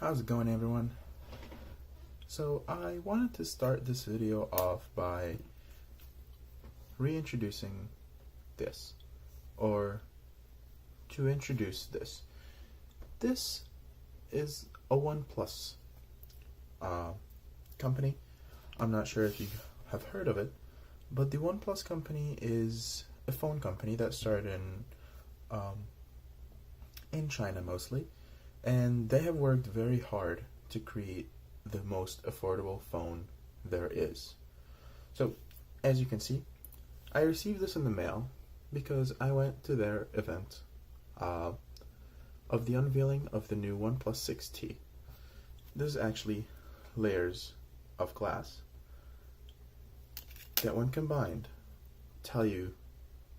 How's it going, everyone? So I wanted to start this video off by reintroducing this, or to introduce this. This is a OnePlus company. I'm not sure if you have heard of it, but the OnePlus company is a phone company that started in China mostly, and they have worked very hard to create the most affordable phone there is. So, as you can see, I received this in the mail because I went to their event of the unveiling of the new OnePlus 6T. There's actually layers of glass that, when combined, tell you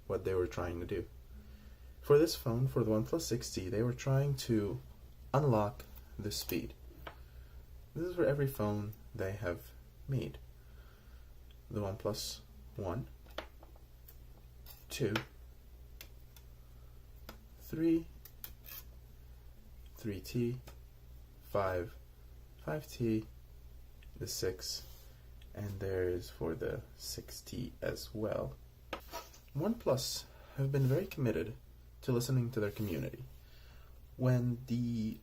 what they were trying to do. For this phone, for the OnePlus 6T, they were trying to unlock the speed. This is for every phone they have made. The OnePlus 1, 2, 3, 3T, 5, 5T, the 6, and there is for the 6T as well. OnePlus have been very committed to listening to their community. When the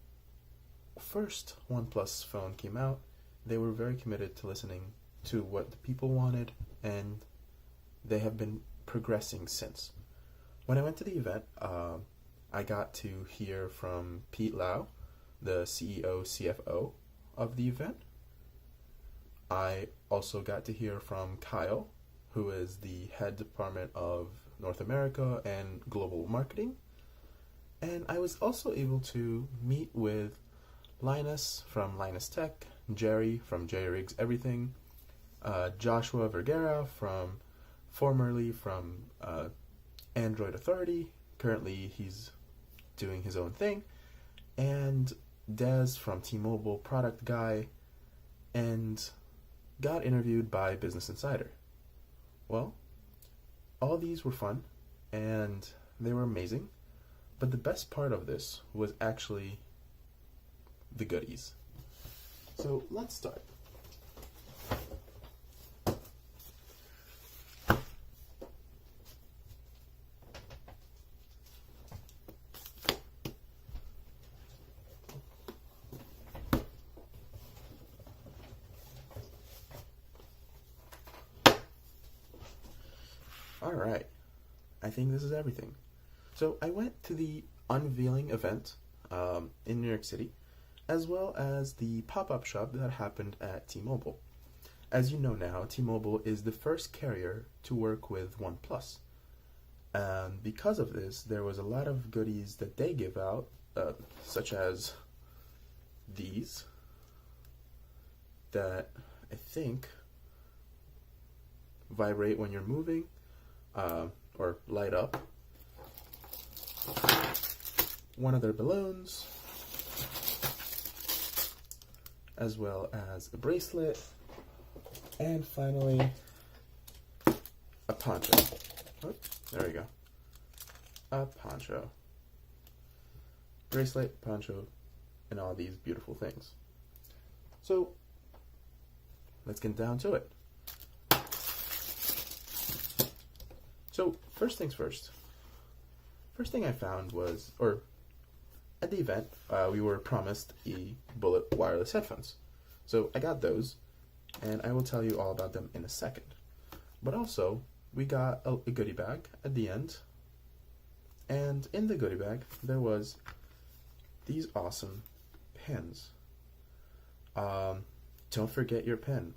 first OnePlus phone came out, they were very committed to listening to what the people wanted, and they have been progressing since. When I went to the event, I got to hear from Pete Lau, the CEO, CFO of the event. I also got to hear from Kyle, who is the head department of North America and global marketing. And I was also able to meet with Linus from Linus Tech, Jerry from Jerry Rigs Everything, Joshua Vergara formerly from Android Authority. Currently he's doing his own thing, and Des from T-Mobile, product guy, and got interviewed by Business Insider. Well, all these were fun and they were amazing, but the best part of this was actually the goodies. So let's start. Alright, I think this is everything. So I went to the Unveiling event in New York City, as well as the PopUp Shop that happened at T-Mobile. As you know now, T-Mobile is the first carrier to work with OnePlus. And because of this, there was a lot of goodies that they give out, such as these, that I think vibrate when you're moving, or light up. One of their balloons, as well as a bracelet, and finally a poncho. Oh, there we go. A poncho. Bracelet, poncho, and all these beautiful things. So let's get down to it. So first things first. First thing I found was, at the event, we were promised a Bullet wireless headphones. So I got those, and I will tell you all about them in a second. But also, we got a goodie bag at the end, and in the goodie bag, there was these awesome pens. Don't forget your pen.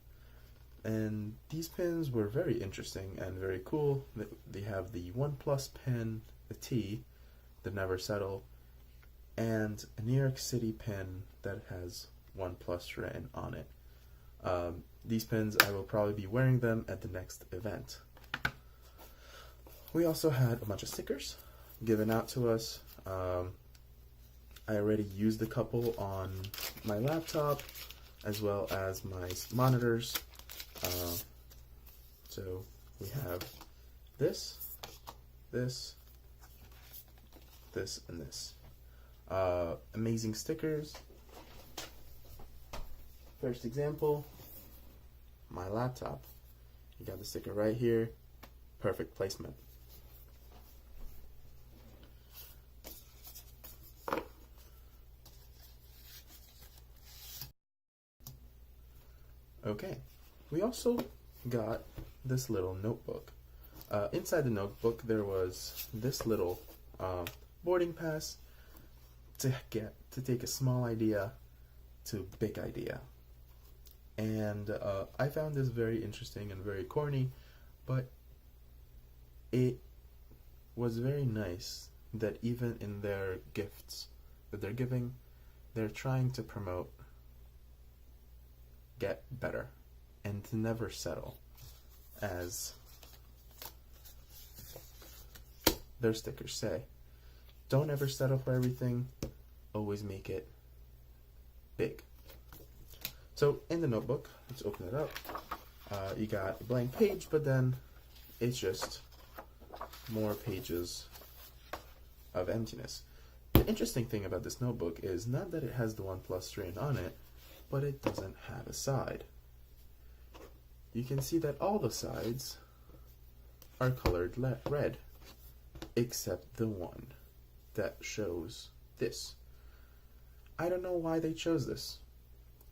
And these pins were very interesting and very cool. They have the OnePlus pen, the T, the Never Settle, and a New York City pen that has OnePlus written on it. These pins, I will probably be wearing them at the next event. We also had a bunch of stickers given out to us. I already used a couple on my laptop, as well as my monitors. So we have this, and this. Amazing stickers. First example, my laptop. You got the sticker right here, perfect placement. Okay, we also got this little notebook. Inside the notebook there was this little boarding pass to take a small idea to big idea. And I found this very interesting and very corny, but it was very nice that even in their gifts that they're giving, they're trying to promote get better and to never settle, as their stickers say. Don't ever settle for everything, always make it big. So in the notebook, let's open it up. You got a blank page, but then it's just more pages of emptiness. The interesting thing about this notebook is not that it has the OnePlus written on it, but it doesn't have a side. You can see that all the sides are colored red, except the one that shows this. I don't know why they chose this,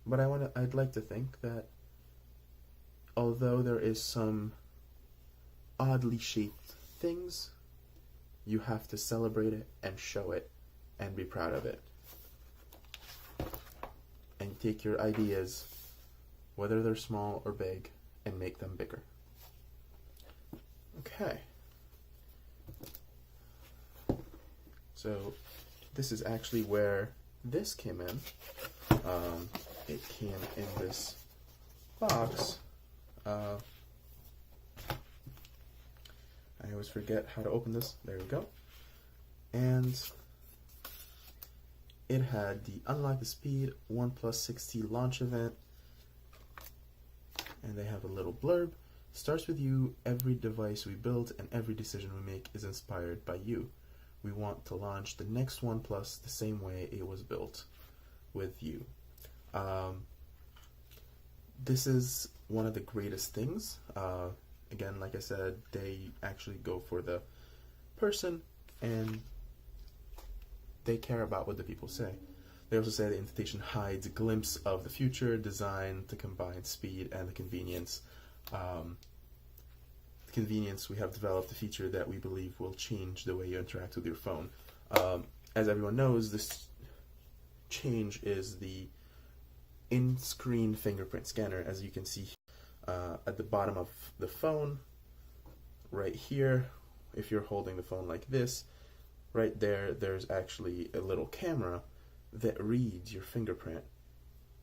but I'd like to think that although there is some oddly shaped things, you have to celebrate it and show it and be proud of it. And take your ideas, whether they're small or big, and make them bigger. Okay. So this is actually where this came in. It came in this box. I always forget how to open this. There we go. And it had the Unlock the Speed OnePlus 6T launch event. And they have a little blurb. Starts with you. Every device we build and every decision we make is inspired by you. We want to launch the next OnePlus the same way it was built, with you. This is one of the greatest things. Again, like I said, they actually go for the person and they care about what the people say. They also say the invitation hides a glimpse of the future, designed to combine speed and the convenience. We have developed a feature that we believe will change the way you interact with your phone. As everyone knows, this change is the in-screen fingerprint scanner, as you can see at the bottom of the phone, right here. If you're holding the phone like this, right there, there's actually a little camera that reads your fingerprint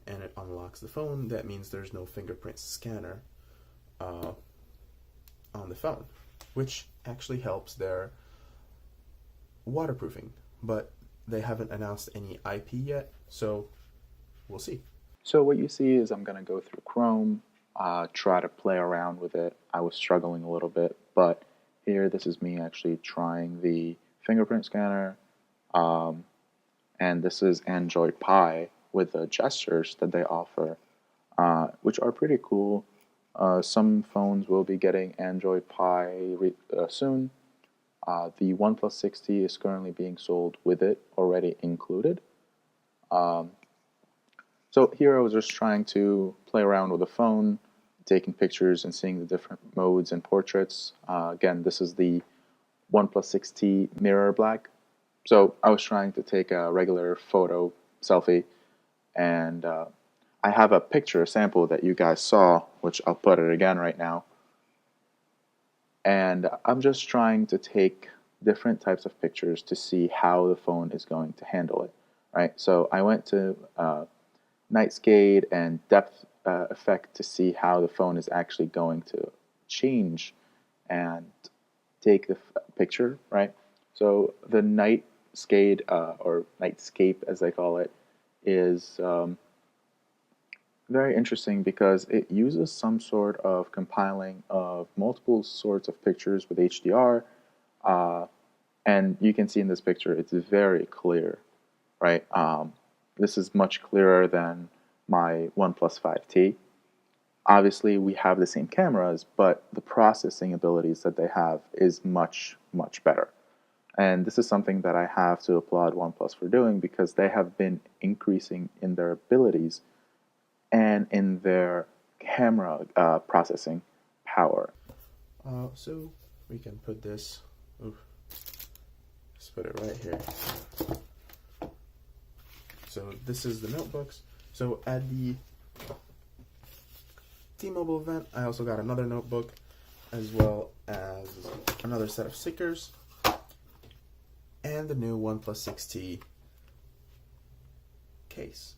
and it unlocks the phone. That means there's no fingerprint scanner on the phone, which actually helps their waterproofing, but they haven't announced any IP yet, so we'll see. So what you see is I'm going to go through Chrome, try to play around with it. I was struggling a little bit, but here this is me actually trying the fingerprint scanner, and this is Android Pie with the gestures that they offer, which are pretty cool. Some phones will be getting Android Pie soon. The OnePlus 6T is currently being sold with it already included. So here I was just trying to play around with the phone, taking pictures and seeing the different modes and portraits. Again, this is the OnePlus 6T Mirror Black. So I was trying to take a regular photo selfie, and I have a picture sample that you guys saw, which I'll put it again right now. And I'm just trying to take different types of pictures to see how the phone is going to handle it, right? So I went to Nightshade and depth effect to see how the phone is actually going to change and take the picture, right? So the Nightshade or Nightscape, as they call it, is very interesting because it uses some sort of compiling of multiple sorts of pictures with HDR, and you can see in this picture it's very clear, right? This is much clearer than my OnePlus 5T. Obviously, we have the same cameras, but the processing abilities that they have is much, much better. And this is something that I have to applaud OnePlus for doing, because they have been increasing in their abilities and in their camera processing power. So we can put this, let's put it right here. So this is the notebooks. So at the T-Mobile event, I also got another notebook, as well as another set of stickers, and the new OnePlus 6T case.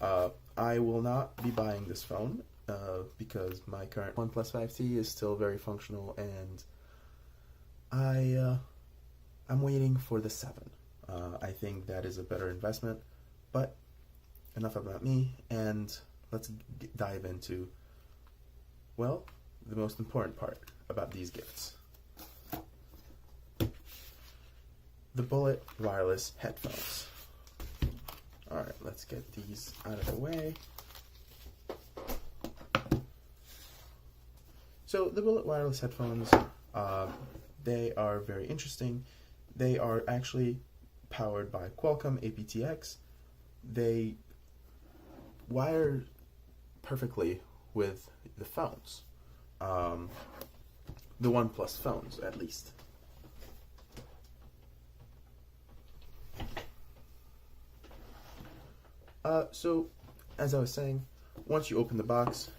I will not be buying this phone because my current OnePlus 5T is still very functional, and I'm waiting for the 7. I think that is a better investment, but enough about me, and let's dive into, well, the most important part about these gifts. The Bullet wireless headphones. Alright, let's get these out of the way. So the Bullet wireless headphones, they are very interesting. They are actually powered by Qualcomm aptX. They wire perfectly with the phones. The OnePlus phones, at least. So, as I was saying, once you open the box,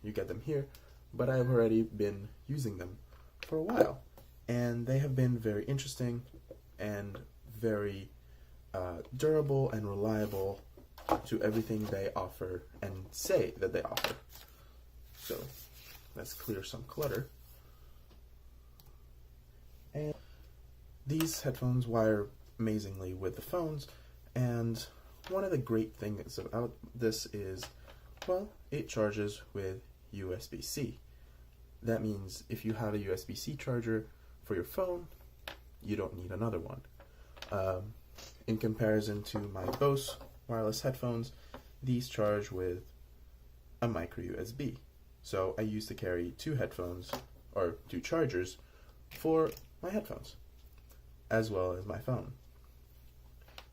you get them here, but I've already been using them for a while, and they have been very interesting and very durable and reliable to everything they offer and say that they offer. So, let's clear some clutter. And these headphones wire amazingly with the phones, and one of the great things about this is, well, it charges with USB-C. That means if you have a USB-C charger for your phone, you don't need another one. In comparison to my BOSE wireless headphones, these charge with a micro USB. So I used to carry 2 headphones, or 2 chargers, for my headphones, as well as my phone.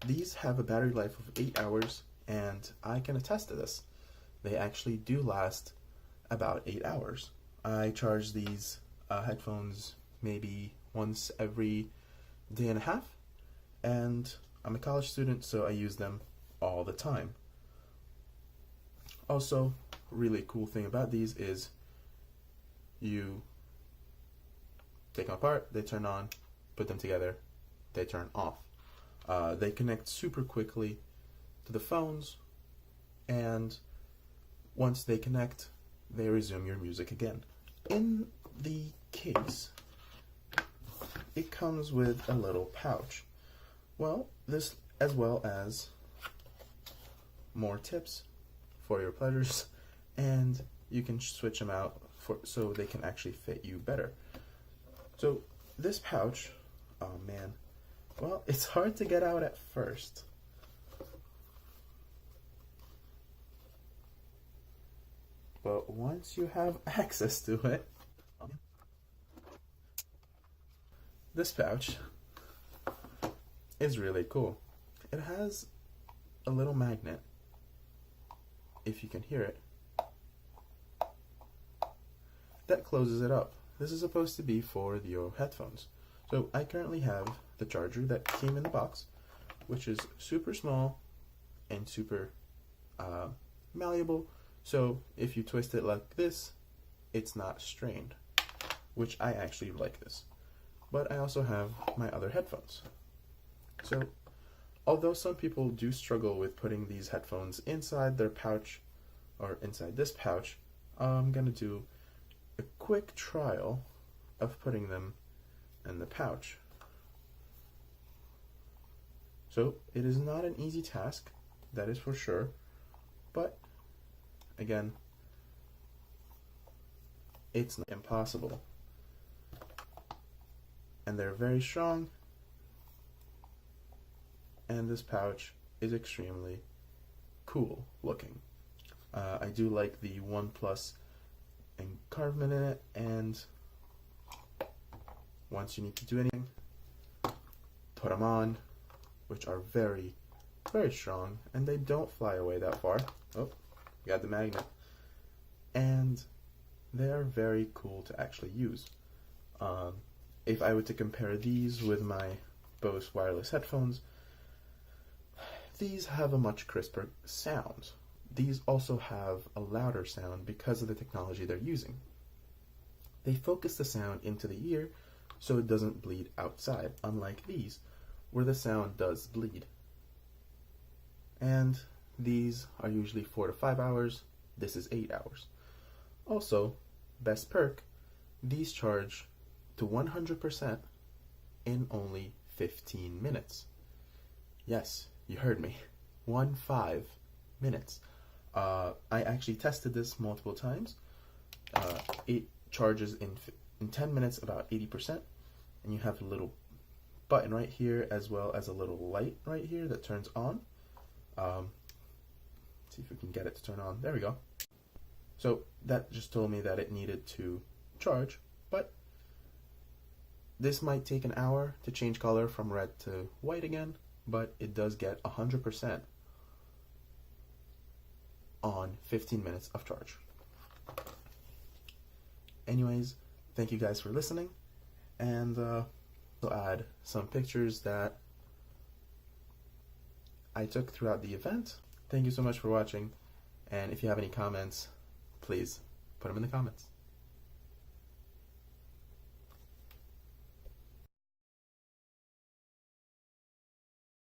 These have a battery life of 8 hours, and I can attest to this. They actually do last about 8 hours. I charge these headphones maybe once every day and a half, and I'm a college student, so I use them all the time. Also, really cool thing about these is you take them apart, they turn on, put them together, they turn off. They connect super quickly to the phones, and once they connect, they resume your music again. In the case, it comes with a little pouch. Well, this, as well as more tips for your pleasures, and you can switch them out so they can actually fit you better. So this pouch, oh man, well, it's hard to get out at first. But once you have access to it, this pouch is really cool. It has a little magnet, if you can hear it, that closes it up. This is supposed to be for your headphones. So I currently have the charger that came in the box, which is super small and super malleable. So if you twist it like this, it's not strained, which I actually like this. But I also have my other headphones. So although some people do struggle with putting these headphones inside their pouch or inside this pouch, I'm going to do a quick trial of putting them in the pouch. So it is not an easy task, that is for sure, but again, it's not impossible. And they're very strong, and this pouch is extremely cool looking. I do like the OnePlus engravement in it, and once you need to do anything, put them on, which are very, very strong, and they don't fly away that far. Oh, got the magnet. And they are very cool to actually use. If I were to compare these with my BOSE wireless headphones, these have a much crisper sound. These also have a louder sound because of the technology they're using. They focus the sound into the ear so it doesn't bleed outside, unlike these, where the sound does bleed. And these are usually 4 to 5 hours. This is 8 hours. Also, best perk, these charge to 100% in only 15 minutes. Yes, you heard me. 15 minutes. I actually tested this multiple times. It charges in 10 minutes about 80%, and you have a little button right here as well as a little light right here that turns on. See if we can get it to turn on. There we go. So that just told me that it needed to charge, but this might take an hour to change color from red to white again, but it does get 100% on 15 minutes of charge. Anyways, thank you guys for listening, and I'll add some pictures that I took throughout the event. Thank you so much for watching, and if you have any comments, please put them in the comments.